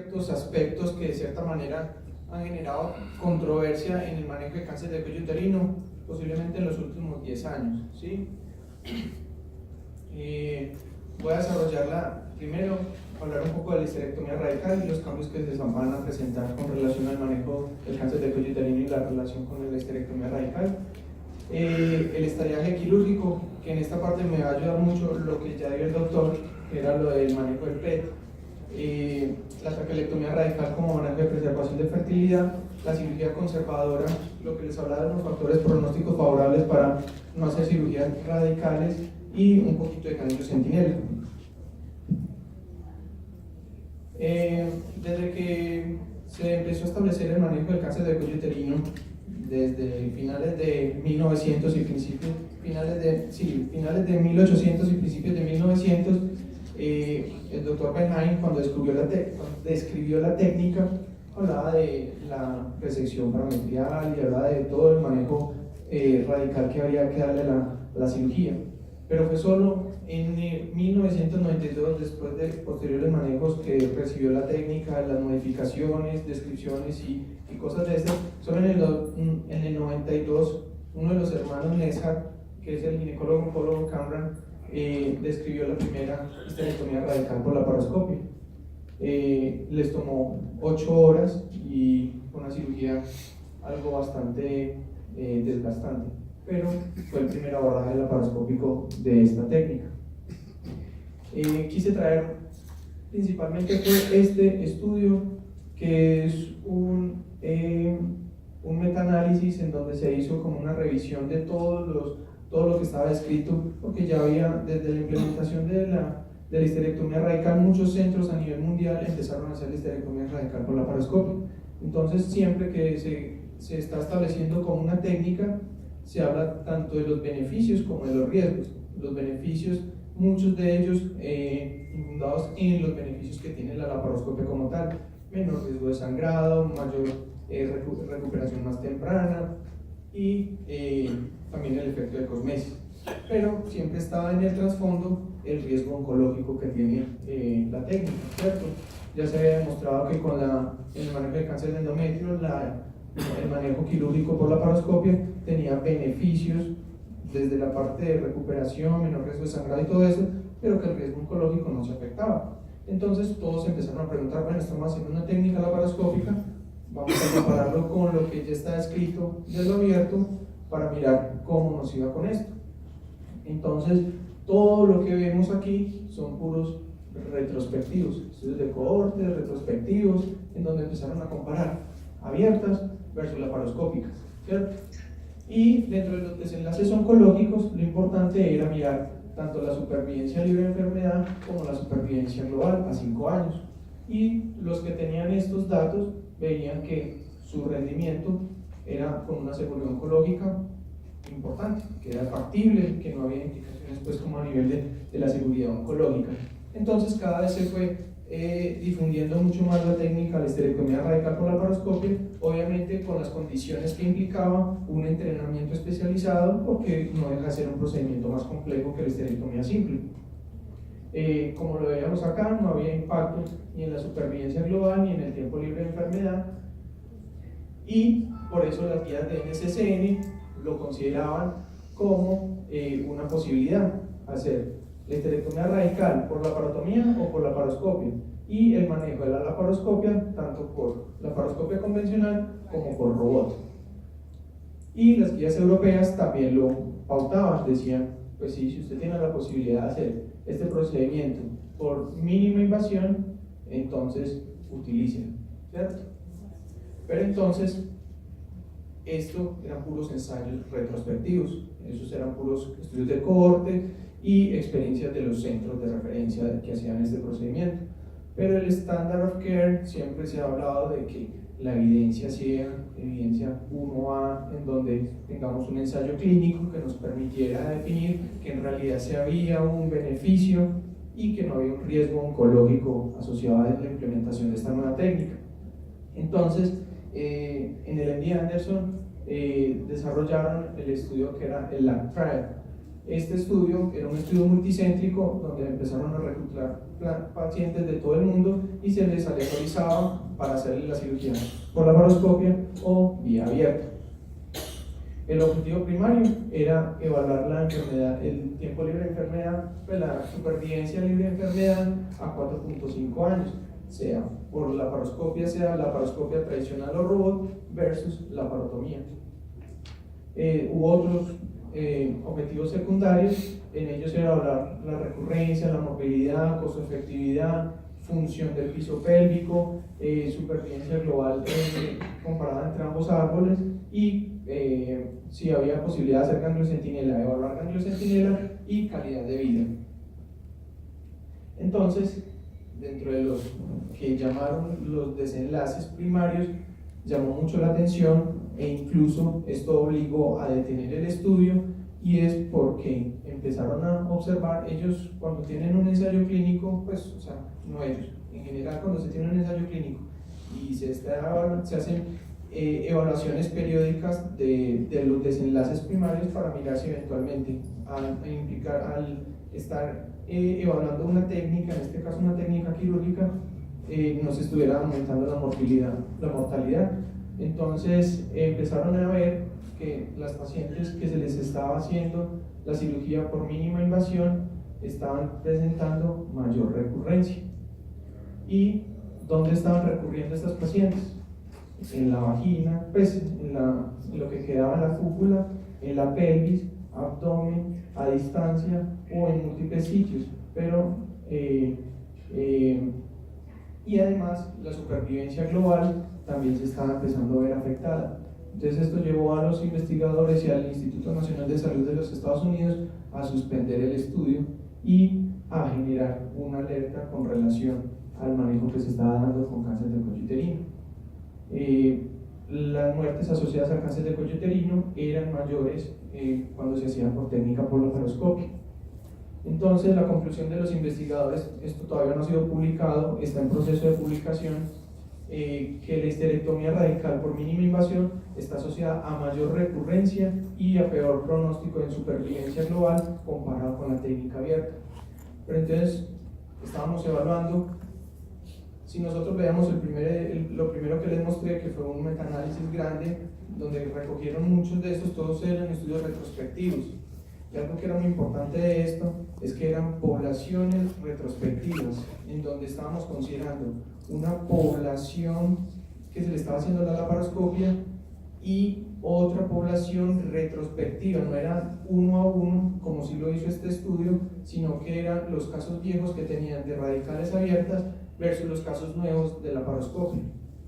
ciertos aspectos que de cierta manera han generado controversia en el manejo de cáncer de cuello uterino, posiblemente en los últimos 10 años, ¿sí? Voy a desarrollarla primero, hablar un poco de la histerectomía radical y los cambios que se van a presentar con relación al manejo del cáncer de cuello uterino y la relación con la histerectomía radical. El estadiaje quirúrgico, que en esta parte me va a ayudar mucho lo que ya dio el doctor, que era lo del manejo del PET. La traquelectomía radical como manejo de preservación de fertilidad, la cirugía conservadora, lo que les hablaba de los factores pronósticos favorables para no hacer cirugías radicales y un poquito de canillo centinela. Desde que se empezó a establecer el manejo del cáncer de cuello uterino, desde finales de 1900 y finales de 1800 y principios de 1900, el doctor Bernheim, cuando describió la técnica, hablaba de la resección parametrial y hablaba de todo el manejo radical que había que darle a la cirugía. Pero fue solo en 1992, después de posteriores manejos, que recibió la técnica, las modificaciones, descripciones y cosas de estas. Solo en el 92, uno de los hermanos Nezar, que es el ginecólogo oncólogo Cameron, describió la primera histerectomía radical por laparoscopia. Les tomó 8 horas y una cirugía algo bastante desgastante, pero fue el primer abordaje laparoscópico de esta técnica. Quise traer principalmente este estudio, que es un metaanálisis en donde se hizo como una revisión de todo lo que estaba escrito, porque ya había, desde la implementación de la histerectomía radical, muchos centros a nivel mundial empezaron a hacer la histerectomía radical por laparoscopia. Entonces, siempre que se está estableciendo como una técnica, se habla tanto de los beneficios como de los riesgos. Los beneficios, muchos de ellos infundados en los beneficios que tiene la laparoscopia como tal: menor riesgo de sangrado, mayor recuperación más temprana y también el efecto de cosmesis. Pero siempre estaba en el trasfondo el riesgo oncológico que tiene la técnica, ¿cierto? Ya se había demostrado que con el manejo de cáncer de endometrio, el manejo quirúrgico por laparoscopia tenía beneficios desde la parte de recuperación, menor riesgo de sangrado y todo eso, pero que el riesgo oncológico no se afectaba. Entonces todos empezaron a preguntar: bueno, estamos haciendo una técnica laparoscópica, vamos a compararlo con lo que ya está escrito de lo abierto para mirar cómo nos iba con esto. Entonces, todo lo que vemos aquí son puros retrospectivos, estudios de cohortes, retrospectivos, en donde empezaron a comparar abiertas versus laparoscópicas, ¿cierto? Y dentro de los desenlaces oncológicos, lo importante era mirar tanto la supervivencia libre de enfermedad como la supervivencia global a 5 años. Y los que tenían estos datos veían que su rendimiento era con una seguridad oncológica importante, que era factible, que no había implicaciones pues como a nivel de la seguridad oncológica. Entonces cada vez se fue difundiendo mucho más la técnica de la histerectomía radical por laparoscopia, obviamente con las condiciones que implicaba un entrenamiento especializado, porque no deja de ser un procedimiento más complejo que la histerectomía simple. Como lo veíamos acá, no había impacto ni en la supervivencia global ni en el tiempo libre de enfermedad, y por eso las guías de NCCN lo consideraban como una posibilidad: hacer la histerectomía radical por laparotomía o por laparoscopia, y el manejo de la laparoscopia tanto por laparoscopia convencional como por robot. Y las guías europeas también lo pautaban, decían: pues sí, si usted tiene la posibilidad de hacer este procedimiento por mínima invasión, entonces utilicen, ¿cierto? Pero entonces, esto eran puros ensayos retrospectivos, esos eran puros estudios de cohorte y experiencias de los centros de referencia que hacían este procedimiento. Pero el standard of care, siempre se ha hablado de que la evidencia sea evidencia 1A, en donde tengamos un ensayo clínico que nos permitiera definir que en realidad se había un beneficio y que no había un riesgo oncológico asociado a la implementación de esta nueva técnica. Entonces, en el MD Anderson desarrollaron el estudio que era el LAC Trial. Este estudio era un estudio multicéntrico donde empezaron a reclutar pacientes de todo el mundo y se les aleatorizaba para hacerle la cirugía por laparoscopia o vía abierta. El objetivo primario era evaluar la enfermedad, el tiempo libre de enfermedad, pues la supervivencia libre de enfermedad a 4.5 años, sea por laparoscopia, sea laparoscopia tradicional o robot versus laparotomía. Hubo otros objetivos secundarios, en ellos era evaluar la recurrencia, la movilidad, costo-efectividad, función del piso pélvico, supervivencia global comparada entre ambos árboles y si había posibilidad de hacer gangliocentinela, evaluar gangliocentinela y calidad de vida. Entonces, dentro de los que llamaron los desenlaces primarios, llamó mucho la atención e incluso esto obligó a detener el estudio, y es porque empezaron a observar, ellos cuando tienen un ensayo clínico, pues, o sea, no ellos, en general cuando se tiene un ensayo clínico y se hacen evaluaciones periódicas de los desenlaces primarios para mirar si eventualmente al estar evaluando una técnica, en este caso una técnica quirúrgica, no se estuviera aumentando la mortalidad. Entonces empezaron a ver que las pacientes que se les estaba haciendo la cirugía por mínima invasión estaban presentando mayor recurrencia. ¿Y dónde estaban recurriendo estas pacientes? En la vagina, pues en lo que quedaba en la fúcula, en la pelvis, abdomen, a distancia o en múltiples sitios, pero y además la supervivencia global también se estaba empezando a ver afectada. Entonces esto llevó a los investigadores y al Instituto Nacional de Salud de los Estados Unidos a suspender el estudio y a generar una alerta con relación al manejo que se estaba dando con cáncer de cuello uterino. Las muertes asociadas al cáncer de cuello uterino eran mayores cuando se hacían por técnica por laparoscopia. Entonces la conclusión de los investigadores, esto todavía no ha sido publicado, está en proceso de publicación, que la histerectomía radical por mínima invasión está asociada a mayor recurrencia y a peor pronóstico en supervivencia global comparado con la técnica abierta. Pero entonces estábamos evaluando, si nosotros veamos lo primero que les mostré, que fue un metaanálisis grande donde recogieron muchos de estos, todos eran estudios retrospectivos. Y algo que era muy importante de esto es que eran poblaciones retrospectivas, en donde estábamos considerando una población que se le estaba haciendo la laparoscopia y otra población retrospectiva, no era uno a uno como si lo hizo este estudio, sino que eran los casos viejos que tenían de radicales abiertas versus los casos nuevos de laparoscopia.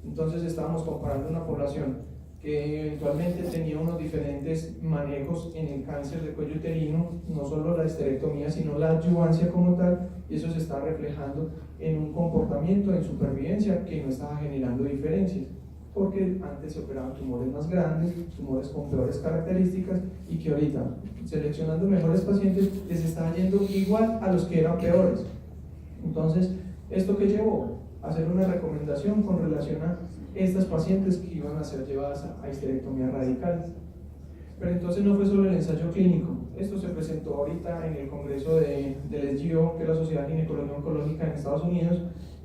Entonces estábamos comparando una población que eventualmente tenía unos diferentes manejos en el cáncer de cuello uterino, no solo la histerectomía, sino la adyuvancia como tal, y eso se está reflejando en un comportamiento en supervivencia que no estaba generando diferencias, porque antes se operaban tumores más grandes, tumores con peores características, y que ahorita, seleccionando mejores pacientes, les está yendo igual a los que eran peores. Entonces, ¿esto qué llevó? A hacer una recomendación con relación a estas pacientes que iban a ser llevadas a histerectomía radical. Pero entonces no fue solo el ensayo clínico, esto se presentó ahorita en el congreso del SGO, que es la Sociedad de Ginecología Oncológica en Estados Unidos,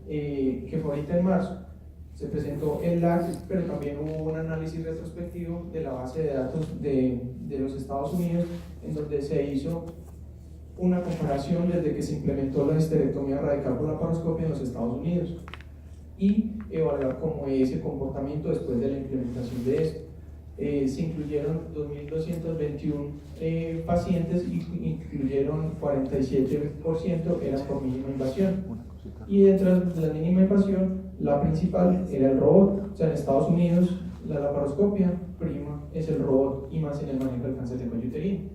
que fue ahorita en marzo. Se presentó el LAC, pero también hubo un análisis retrospectivo de la base de datos de los Estados Unidos, en donde se hizo una comparación desde que se implementó la histerectomía radical por laparoscopia en los Estados Unidos y evaluar cómo es el comportamiento después de la implementación de esto. Se incluyeron 2.221 pacientes y incluyeron 47% eran por mínima invasión. Y detrás de la mínima invasión, la principal era el robot. O sea, en Estados Unidos la laparoscopia prima es el robot y más en el manejo del cáncer de cuello uterino.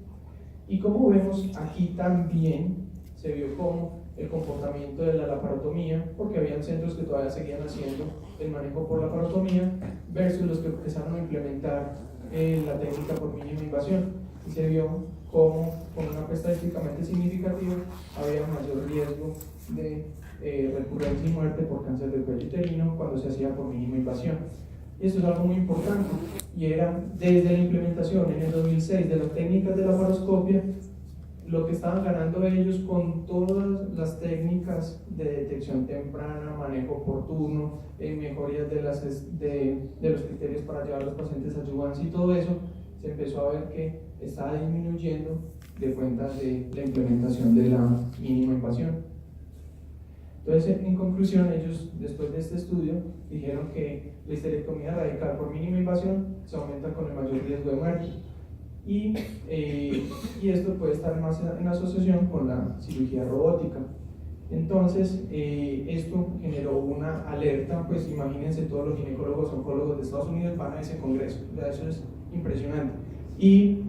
Y como vemos, aquí también se vio como el comportamiento de la laparotomía, porque habían centros que todavía seguían haciendo el manejo por laparotomía versus los que empezaron a implementar la técnica por mínima invasión, y se vio como con una estadísticamente significativa había mayor riesgo de recurrencia y muerte por cáncer del cuello uterino cuando se hacía por mínima invasión. Y eso es algo muy importante, y era desde la implementación en el 2006 de las técnicas de laparoscopia lo que estaban ganando ellos con todas las técnicas de detección temprana, manejo oportuno, mejorías de los criterios para llevar a los pacientes a ayudanza y todo eso, se empezó a ver que estaba disminuyendo de cuenta de la implementación de la mínima invasión. Entonces, en conclusión, ellos, después de este estudio, dijeron que la histerectomía radical por mínima invasión se aumenta con el mayor riesgo de muerte. Y esto puede estar más en asociación con la cirugía robótica. Entonces, esto generó una alerta, pues imagínense todos los ginecólogos oncólogos de Estados Unidos van a ese congreso, o sea, eso es impresionante. Y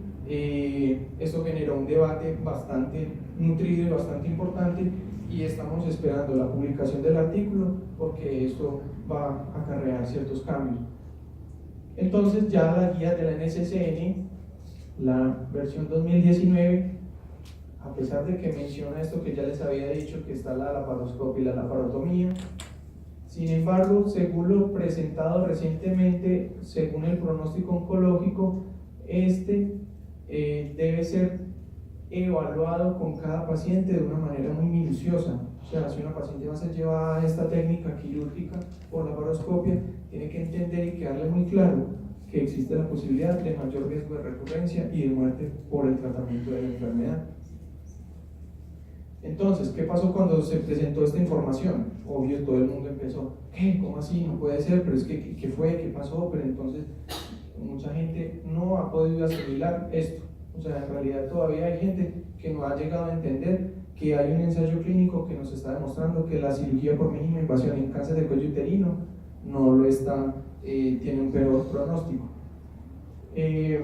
esto generó un debate bastante nutrido y bastante importante, y estamos esperando la publicación del artículo porque esto va a acarrear ciertos cambios. Entonces, ya la guía de la NCCN, la versión 2019, a pesar de que menciona esto que ya les había dicho, que está la laparoscopia y la laparotomía, sin embargo, según lo presentado recientemente, según el pronóstico oncológico, debe ser evaluado con cada paciente de una manera muy minuciosa. O sea, si una paciente va a ser llevada a esta técnica quirúrgica por laparoscopia, tiene que entender y quedarle muy claro que existe la posibilidad de mayor riesgo de recurrencia y de muerte por el tratamiento de la enfermedad. Entonces, ¿qué pasó cuando se presentó esta información? Obvio, todo el mundo empezó, ¿qué? ¿Cómo así? No puede ser, pero es que, ¿qué fue? ¿Qué pasó? Pero entonces, mucha gente no ha podido asimilar esto. O sea, en realidad todavía hay gente que no ha llegado a entender que hay un ensayo clínico que nos está demostrando que la cirugía por mínima invasión en cáncer de cuello uterino no lo está, tiene un peor pronóstico. Pero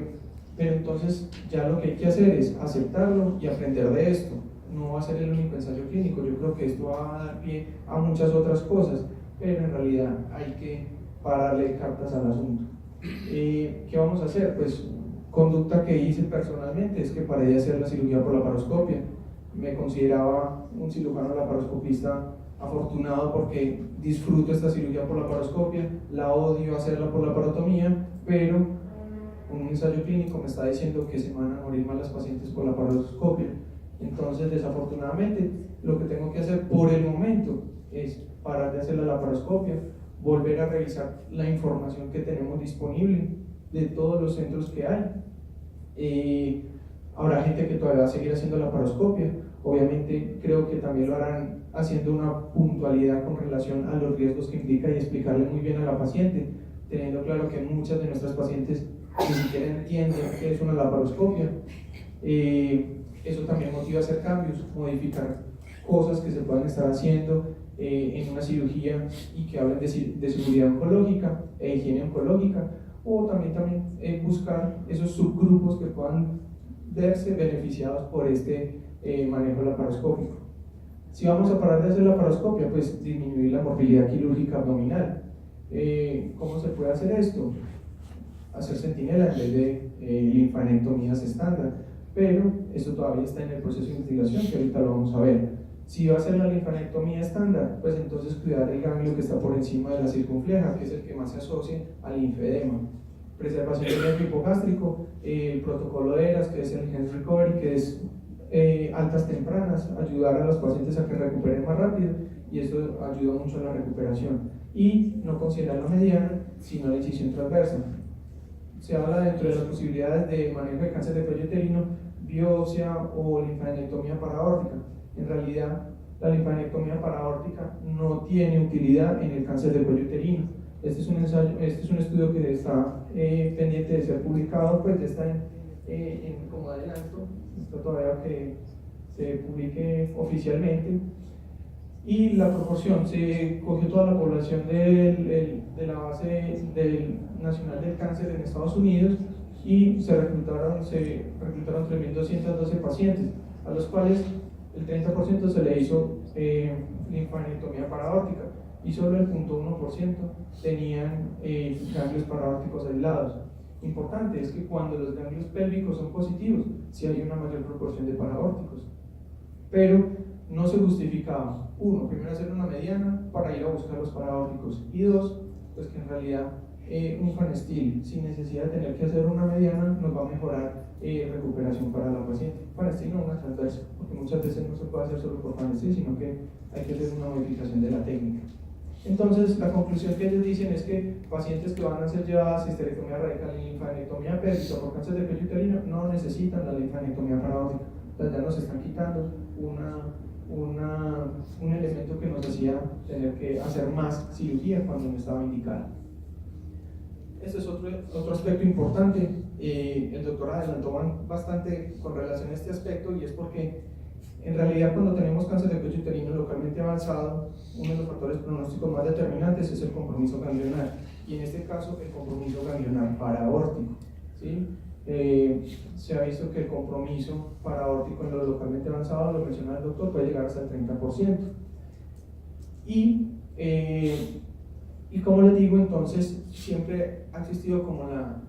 entonces ya lo que hay que hacer es aceptarlo y aprender de esto. No va a ser el único ensayo clínico, yo creo que esto va a dar pie a muchas otras cosas, pero en realidad hay que pararle cartas al asunto. ¿Qué vamos a hacer? Pues conducta que hice personalmente es que paré de hacer la cirugía por laparoscopia. Me consideraba un cirujano laparoscopista afortunado porque disfruto esta cirugía por laparoscopia, la odio hacerla por laparotomía, pero un ensayo clínico me está diciendo que se van a morir más las pacientes por laparoscopia. Entonces, desafortunadamente, lo que tengo que hacer por el momento es parar de hacer la laparoscopia, volver a revisar la información que tenemos disponible de todos los centros que hay. Habrá gente que todavía va a seguir haciendo laparoscopia, obviamente creo que también lo harán haciendo una puntualidad con relación a los riesgos que implica y explicarle muy bien a la paciente, teniendo claro que muchas de nuestras pacientes ni siquiera entienden qué es una laparoscopia. Eso también motiva a hacer cambios, modificar cosas que se puedan estar haciendo en una cirugía y que hablen de seguridad oncológica e higiene oncológica, o también buscar esos subgrupos que puedan verse beneficiados por este manejo laparoscópico. Si vamos a parar de hacer laparoscopia, pues disminuir la morbilidad quirúrgica abdominal. ¿Cómo se puede hacer esto? Hacer centinela en vez de linfanectomías estándar, pero eso todavía está en el proceso de investigación, que ahorita lo vamos a ver. Si va a ser la linfanectomía estándar, pues entonces cuidar el ganglio que está por encima de la circunfleja, que es el que más se asocia al linfedema. Preservación del nervio hipogástrico, el protocolo de ERAS, que es el Enhanced Recovery, que es altas tempranas, ayudar a los pacientes a que recuperen más rápido, y eso ayuda mucho a la recuperación. Y no considerar la mediana, sino la incisión transversa. Se habla dentro de las posibilidades de manejo de cáncer de cuello uterino, biopsia o linfanectomía paraórtica. En realidad, la linfanectomía paraórtica no tiene utilidad en el cáncer de cuello uterino. Este es un estudio que está pendiente de ser publicado, pues ya está como adelanto, está todavía que se publique oficialmente. Y la proporción, se cogió toda la población de la base nacional del cáncer en Estados Unidos y se reclutaron 3.212 pacientes, a los cuales el 30% se le hizo linfanectomía paraórtica y solo el 0.1% tenían ganglios paraórticos aislados. Importante es que cuando los ganglios pélvicos son positivos, sí hay una mayor proporción de paraórticos, pero no se justificaba, uno, primero hacer una mediana para ir a buscar los paraórticos, y dos, pues que en realidad un Fanestil sin necesidad de tener que hacer una mediana, nos va a mejorar recuperación para la paciente. Fanestil no una transversa, porque muchas veces no se puede hacer solo por Fanestil, sino que hay que hacer una modificación de la técnica. Entonces, la conclusión que ellos dicen es que pacientes que van a ser llevadas a histerectomía radical y linfadenectomía pélvica por cáncer de cuello uterino no necesitan la linfadenectomía paraórtica. Entonces ya nos están quitando un elemento que nos hacía tener que hacer más cirugía cuando no estaba indicada. Este es otro aspecto importante. El doctor adelantó bastante con relación a este aspecto, y es porque en realidad cuando tenemos cáncer de cuello uterino localmente avanzado, uno de los factores pronósticos más determinantes es el compromiso ganglionar, y en este caso el compromiso ganglionar paraórtico, ¿sí? Se ha visto que el compromiso paraórtico en lo localmente avanzado, lo menciona el doctor, puede llegar hasta el 30%. Y como les digo, entonces siempre ha existido como la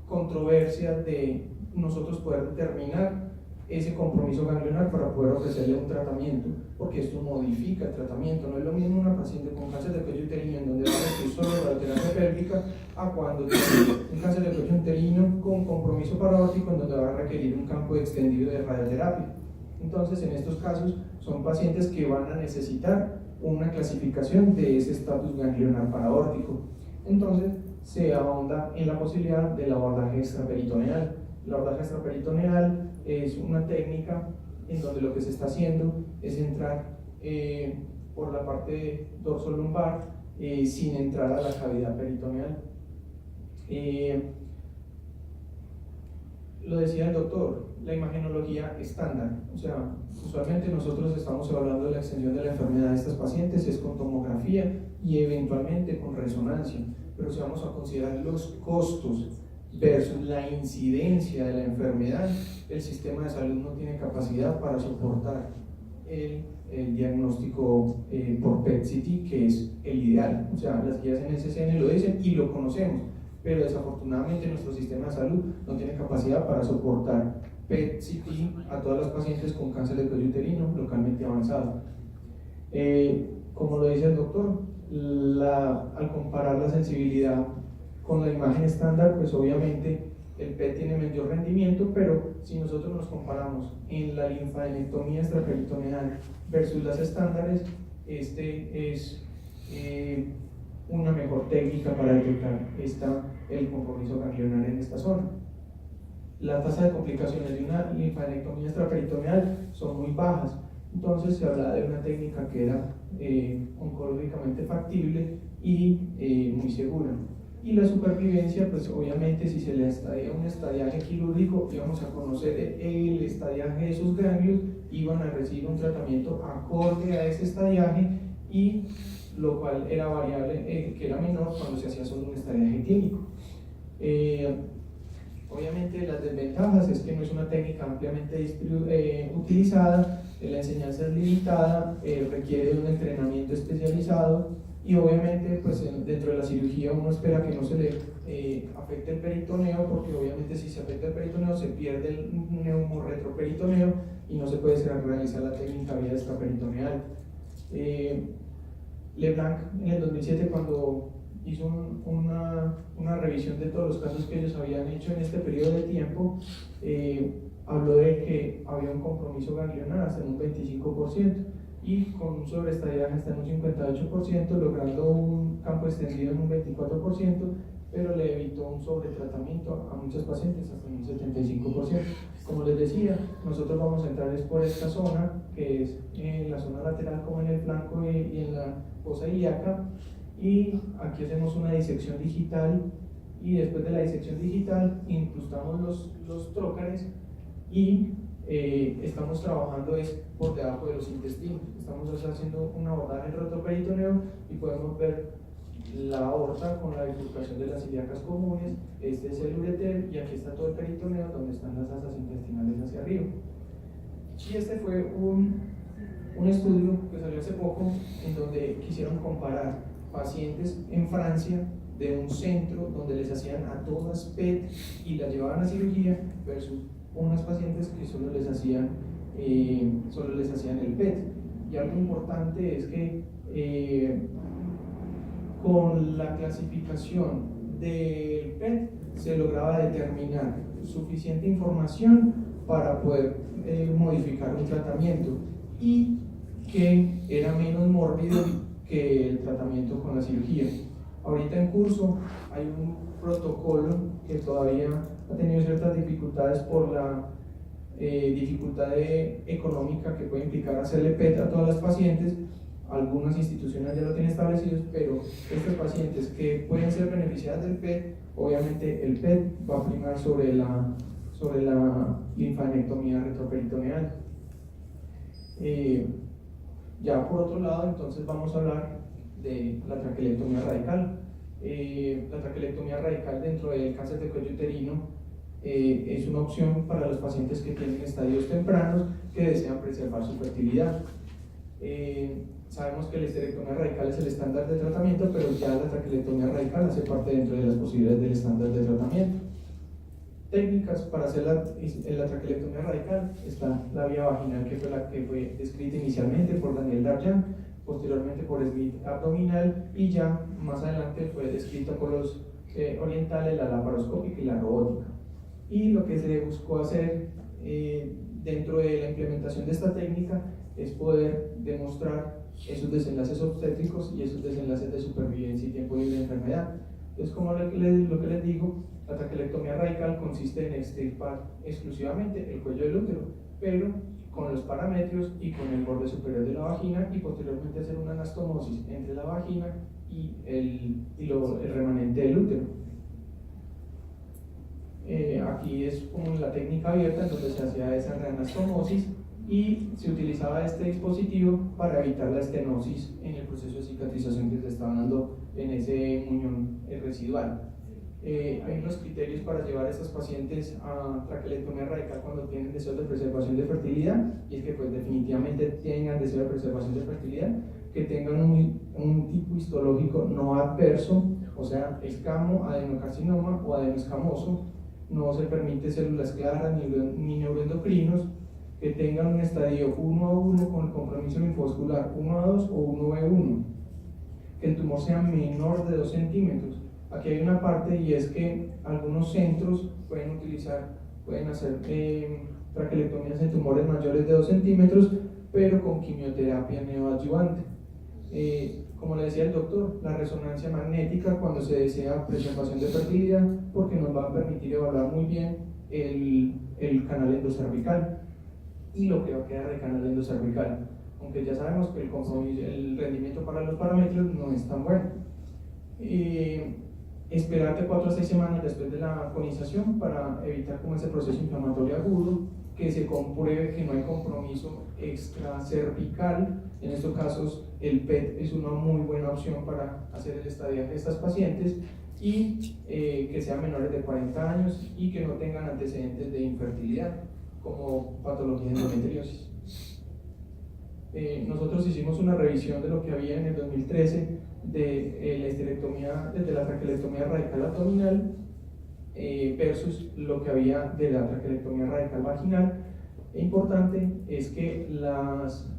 controversia de nosotros poder determinar ese compromiso ganglionar para poder ofrecerle un tratamiento, porque esto modifica el tratamiento. No es lo mismo una paciente con cáncer de cuello uterino en donde va a recibir solo radioterapia pélvica a cuando tiene un cáncer de cuello uterino con compromiso paraórtico en donde va a requerir un campo extendido de radioterapia. Entonces, en estos casos son pacientes que van a necesitar una clasificación de ese estatus ganglionar paraórtico. Entonces, se ahonda en la posibilidad del abordaje extraperitoneal. El abordaje extraperitoneal es una técnica en donde lo que se está haciendo es entrar por la parte dorsolumbar sin entrar a la cavidad peritoneal. Lo decía el doctor, la imagenología estándar, o sea, usualmente nosotros estamos evaluando la extensión de la enfermedad de estas pacientes es con tomografía y eventualmente con resonancia, pero si vamos a considerar los costos versus la incidencia de la enfermedad, el sistema de salud no tiene capacidad para soportar el diagnóstico por PET-CT, que es el ideal. O sea, las guías NCCN lo dicen y lo conocemos, pero desafortunadamente nuestro sistema de salud no tiene capacidad para soportar PET-CT a todas las pacientes con cáncer de cuello uterino localmente avanzado. Como lo dice el doctor, al comparar la sensibilidad con la imagen estándar, pues obviamente el PET tiene mayor rendimiento, pero si nosotros nos comparamos en la linfadenectomía extraperitoneal versus las estándares, este es una mejor técnica para detectar el compromiso ganglionar en esta zona. La tasa de complicaciones de una linfadenectomía extraperitoneal son muy bajas, entonces se habla de una técnica que era oncológicamente factible y muy segura. Y la supervivencia, pues obviamente si se le estadia un estadiaje quirúrgico, íbamos a conocer el estadiaje de esos ganglios, iban a recibir un tratamiento acorde a ese estadiaje, y lo cual era variable, que era menor cuando se hacía solo un estadiaje clínico. Obviamente las desventajas es que no es una técnica ampliamente utilizada, la enseñanza es limitada, requiere de un entrenamiento especializado, y obviamente pues dentro de la cirugía uno espera que no se le afecte el peritoneo, porque obviamente si se afecta el peritoneo se pierde el neumorretroperitoneo y no se puede realizar la técnica vía extraperitoneal. Leblanc en el 2007, cuando hizo una revisión de todos los casos que ellos habían hecho en este periodo de tiempo, habló de que había un compromiso ganglionar hasta en un 25% y con un sobreestadiaje hasta en un 58%, logrando un campo extendido en un 24%, pero le evitó un sobretratamiento a muchos pacientes hasta en un 75%. Como les decía, nosotros vamos a entrar por esta zona, que es en la zona lateral como en el flanco y en la fosa ilíaca, y aquí hacemos una disección digital, y después de la disección digital incrustamos los trócares y estamos trabajando por debajo de los intestinos. Estamos haciendo un abordaje retroperitoneo y podemos ver la aorta con la bifurcación de las ilíacas comunes. Este es el ureter y aquí está todo el peritoneo donde están las asas intestinales hacia arriba. Y este fue un estudio que salió hace poco en donde quisieron comparar pacientes en Francia de un centro donde les hacían a todas PET y las llevaban a cirugía versus unas pacientes que solo les hacían el PET. Y algo importante es que con la clasificación del PET se lograba determinar suficiente información para poder modificar un tratamiento y que era menos mórbido que el tratamiento con la cirugía. Ahorita en curso hay un protocolo que todavía ha tenido ciertas dificultades por la dificultad económica que puede implicar hacerle PET a todas las pacientes. Algunas instituciones ya lo tienen establecidos, pero estos pacientes que pueden ser beneficiadas del PET, obviamente el PET va a primar sobre la linfadenectomía retroperitoneal. Ya por otro lado, entonces vamos a hablar de la traquelectomía radical. La traquelectomía radical dentro del cáncer de cuello uterino es una opción para los pacientes que tienen estadios tempranos que desean preservar su fertilidad. Sabemos que la histerectomía radical es el estándar de tratamiento, pero ya la traquelectomía radical hace parte dentro de las posibilidades del estándar de tratamiento. Técnicas para hacer la traquelectomía radical: está la vía vaginal, que fue la que fue descrita inicialmente por Daniel Darjan, posteriormente por Smith abdominal, y ya más adelante fue descrita por los orientales, la laparoscópica y la robótica. Y lo que se buscó hacer dentro de la implementación de esta técnica es poder demostrar esos desenlaces obstétricos y esos desenlaces de supervivencia y tiempo libre de enfermedad. Entonces, como lo que les digo, la traquelectomía radical consiste en extirpar exclusivamente el cuello del útero, pero con los parametrios y con el borde superior de la vagina, y posteriormente hacer una anastomosis entre la vagina y el remanente del útero. Aquí es como la técnica abierta en donde se hacía esa reanastomosis y se utilizaba este dispositivo para evitar la estenosis en el proceso de cicatrización que se estaba dando en ese muñón residual. Hay unos criterios para llevar a estos pacientes a traquelectomía radical cuando tienen deseos de preservación de fertilidad, y es que pues definitivamente tengan deseo de preservación de fertilidad, que tengan un tipo histológico no adverso, o sea, escamo, adenocarcinoma o adenoescamoso, no se permite células claras ni neuroendocrinos, que tengan un estadio 1A1 con compromiso linfovascular 1A2 o 1B1, que el tumor sea menor de 2 centímetros. Aquí hay una parte, y es que algunos centros pueden hacer traquelectomías en tumores mayores de 2 centímetros, pero con quimioterapia neoadyuvante. Como le decía el doctor, la resonancia magnética cuando se desea preservación de fertilidad, porque nos va a permitir evaluar muy bien el canal endocervical y lo que va a quedar del canal endocervical, aunque ya sabemos que el rendimiento para los parámetros no es tan bueno. Esperar de 4 a 6 semanas después de la conización para evitar como ese proceso inflamatorio agudo, que se compruebe que no hay compromiso extracervical. En estos casos el PET es una muy buena opción para hacer el estadiaje de estas pacientes, y que sean menores de 40 años y que no tengan antecedentes de infertilidad como patología de endometriosis. Nosotros hicimos una revisión de lo que había en el 2013 de la histerectomía, desde la traquelectomía radical abdominal versus lo que había de la traquelectomía radical vaginal. Importante es que las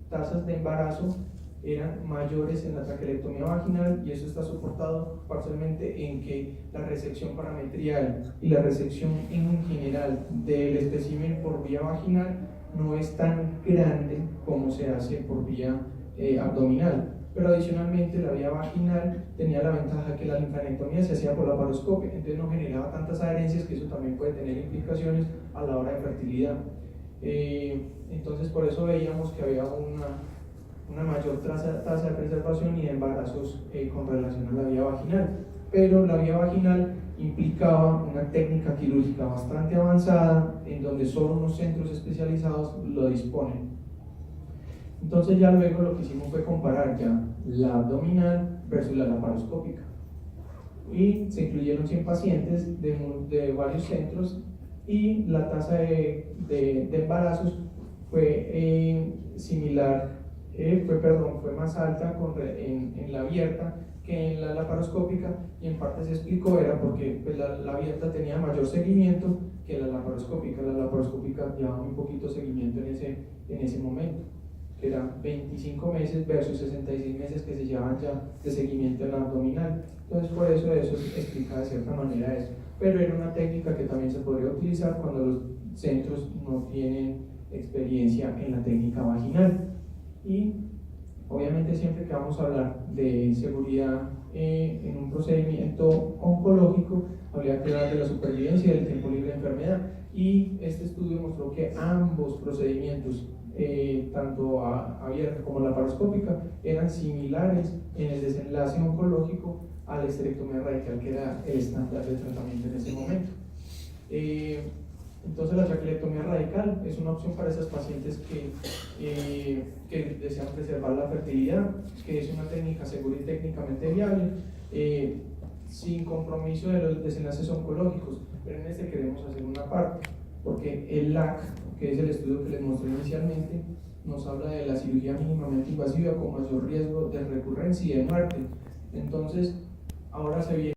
tasas de embarazo eran mayores en la traquelectomía vaginal, y eso está soportado parcialmente en que la resección parametrial y la resección en general del espécimen por vía vaginal no es tan grande como se hace por vía abdominal. Pero adicionalmente la vía vaginal tenía la ventaja que la linfadenectomía se hacía por laparoscopia, entonces no generaba tantas adherencias, que eso también puede tener implicaciones a la hora de fertilidad. Entonces por eso veíamos que había una mayor tasa de preservación y de embarazos con relación a la vía vaginal, pero la vía vaginal implicaba una técnica quirúrgica bastante avanzada en donde solo unos centros especializados lo disponen. Entonces ya luego lo que hicimos fue comparar ya la abdominal versus la laparoscópica, y se incluyeron 100 pacientes de varios centros, y la tasa de embarazos fue fue más alta en la abierta que en la laparoscópica, y en parte se explicó era porque pues, la abierta tenía mayor seguimiento que la laparoscópica. La laparoscópica llevaba muy poquito seguimiento en ese momento. que eran 25 meses versus 66 meses que se llevaban ya de seguimiento en la abdominal. Entonces por eso explica de cierta manera eso. Pero era una técnica que también se podría utilizar cuando los centros no tienen experiencia en la técnica vaginal. Y obviamente siempre que vamos a hablar de seguridad en un procedimiento oncológico, habría que hablar de la supervivencia y del tiempo libre de enfermedad. Y este estudio mostró que ambos procedimientos, tanto abierta como laparoscópica, eran similares en el desenlace oncológico a la histerectomía radical, que era el estándar de tratamiento en ese momento. Entonces la traquelectomía radical es una opción para esas pacientes que desean preservar la fertilidad, que es una técnica segura y técnicamente viable, sin compromiso de los desenlaces oncológicos, pero en este queremos hacer una parte, porque el LAC, que es el estudio que les mostré inicialmente, nos habla de la cirugía mínimamente invasiva con mayor riesgo de recurrencia y de muerte. Entonces, ahora se viene